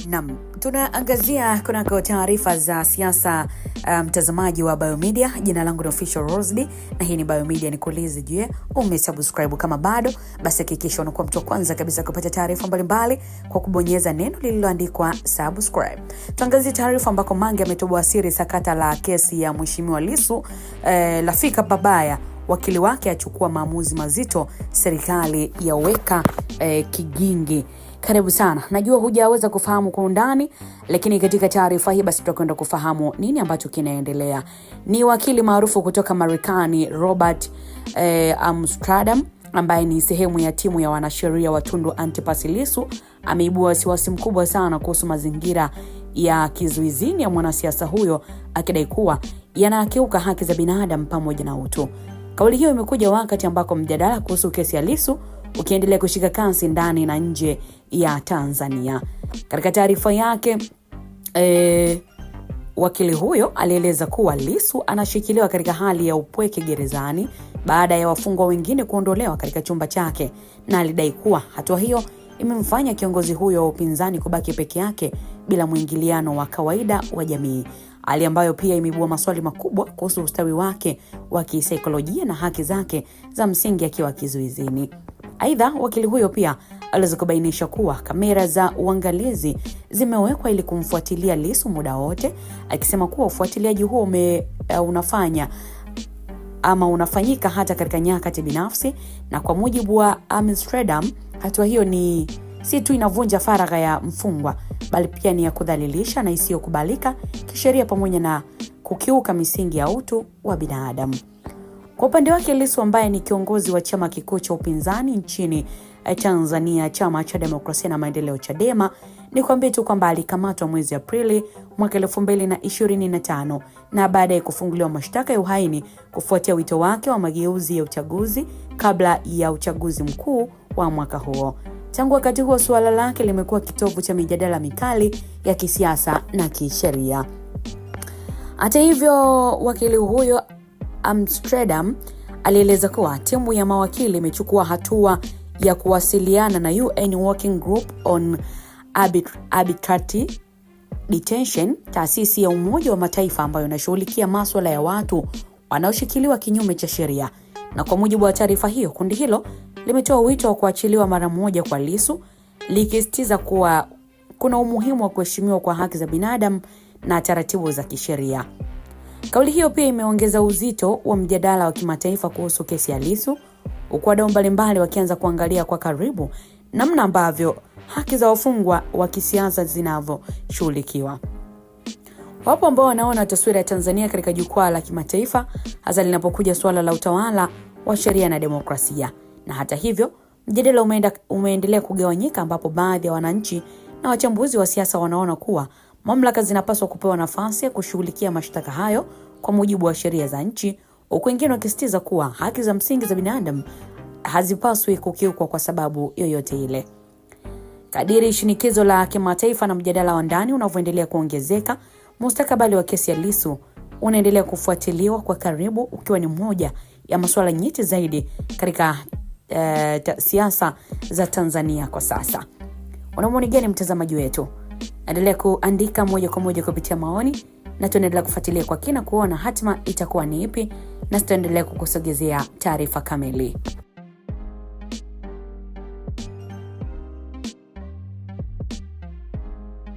Naam, tunaangazia kunako taarifa za siasa, mtazamaji wa Biomedia. Jina langu ni Official Rosby na hii ni Biomedia. Nikuulize, je, umesubscribe? Kama bado, basi hakikisha unakuwa mtu wa kwanza kabisa kupata taarifa mbalimbali kwa kubonyeza neno lililoandikwa subscribe. Tuangazie taarifa ambako Mange ametoboa siri sakata la kesi ya Mheshimiwa Lissu lafika babaya. Wakili wake achukua maamuzi mazito, serikali yaweka kigingi. Karibu sana. Najua hujaweza kufahamu kwa undani, lakini katika taarifa hii basi tutakwenda kufahamu nini ambacho kinaendelea. Ni wakili maarufu kutoka Marekani, Robert Amsterdam, ambaye ni sehemu ya timu ya wanasheria wa Tundu Antipas Lissu, ameibua wasiwasi mkubwa sana kuhusu mazingira ya kizuizini ya mwanasiasa huyo, akidai kuwa yanakiuka haki za binadamu pamoja na utu. Kauli hiyo imekuja wakati ambako mjadala kuhusu kesi ya Lissu ukiendelea kushika kasi ndani na nje ya Tanzania. Katika taarifa yake, wakili huyo alieleza kuwa Lissu anashikiliwa katika hali ya upweke gerezani baada ya wafungwa wengine kuondolewa katika chumba chake, na alidai kuwa hatua hiyo imemfanya kiongozi huyo wa upinzani kubaki peke yake bila mwingiliano wa kawaida wa jamii, hali ambayo pia imeibua maswali makubwa kuhusu ustawi wake wa kisaikolojia na haki zake za msingi akiwa kizuizini. Aidha, wakili huyo pia aliweza kubainisha kuwa kamera za uangalizi zimewekwa ili kumfuatilia Lissu muda wote, akisema kuwa ufuatiliaji huo unafanyika hata katika nyakati binafsi. Na kwa mujibu wa Amsterdam, hatua hiyo si tu inavunja faragha ya mfungwa, bali pia ni ya kudhalilisha na isiyokubalika kisheria pamoja na kukiuka misingi ya utu wa binadamu. Kwa upande wake, Lissu ambaye ni kiongozi wa chama kikuu cha upinzani nchini Tanzania, Chama cha Demokrasia na Maendeleo Chadema, ni kwambie tu kwamba alikamatwa mwezi Aprili mwaka 2025 na baadaye kufunguliwa mashtaka ya uhaini kufuatia wito wake wa mageuzi ya uchaguzi kabla ya uchaguzi mkuu wa mwaka huo. Tangu wakati huo, suala lake limekuwa kitovu cha mijadala mikali ya kisiasa na kisheria. Hata hivyo, wakili huyo Amsterdam alieleza kuwa timu ya mawakili imechukua hatua ya kuwasiliana na UN Working Group on Arbitrary Detention, taasisi ya Umoja wa Mataifa ambayo inashughulikia masuala ya watu wanaoshikiliwa kinyume cha sheria. Na kwa mujibu wa taarifa hiyo, kundi hilo limetoa wito wa kuachiliwa mara moja kwa Lissu, likisisitiza kuwa kuna umuhimu wa kuheshimiwa kwa haki za binadamu na taratibu za kisheria. Kauli hiyo pia imeongeza uzito wa mjadala wa kimataifa kuhusu kesi ya Lissu, huku wadau mbalimbali wakianza kuangalia kwa karibu namna ambavyo haki za wafungwa wa kisiasa zinavyoshughulikiwa. Wapo ambao wanaona taswira ya Tanzania katika jukwaa la kimataifa, hasa linapokuja suala la utawala wa sheria na demokrasia. Na hata hivyo, mjadala umeendelea kugawanyika, ambapo baadhi ya wananchi na wachambuzi wa siasa wanaona kuwa mamlaka zinapaswa kupewa nafasi ya kushughulikia mashtaka hayo kwa mujibu wa sheria za nchi, huku wengine wakisisitiza kuwa haki za msingi za binadamu hazipaswi kukiukwa kwa sababu yoyote ile. Kadiri shinikizo la kimataifa na mjadala wa ndani unavyoendelea kuongezeka, mustakabali wa kesi ya Lissu unaendelea kufuatiliwa kwa karibu, ukiwa ni moja ya masuala nyeti zaidi katika siasa za Tanzania kwa sasa. Unaona gani mtazamaji wetu? Endelea kuandika moja kwa moja kupitia maoni, na tuendelea kufuatilia kwa kina kuona hatima itakuwa ni ipi, na tutaendelea kukusogezea taarifa kamili.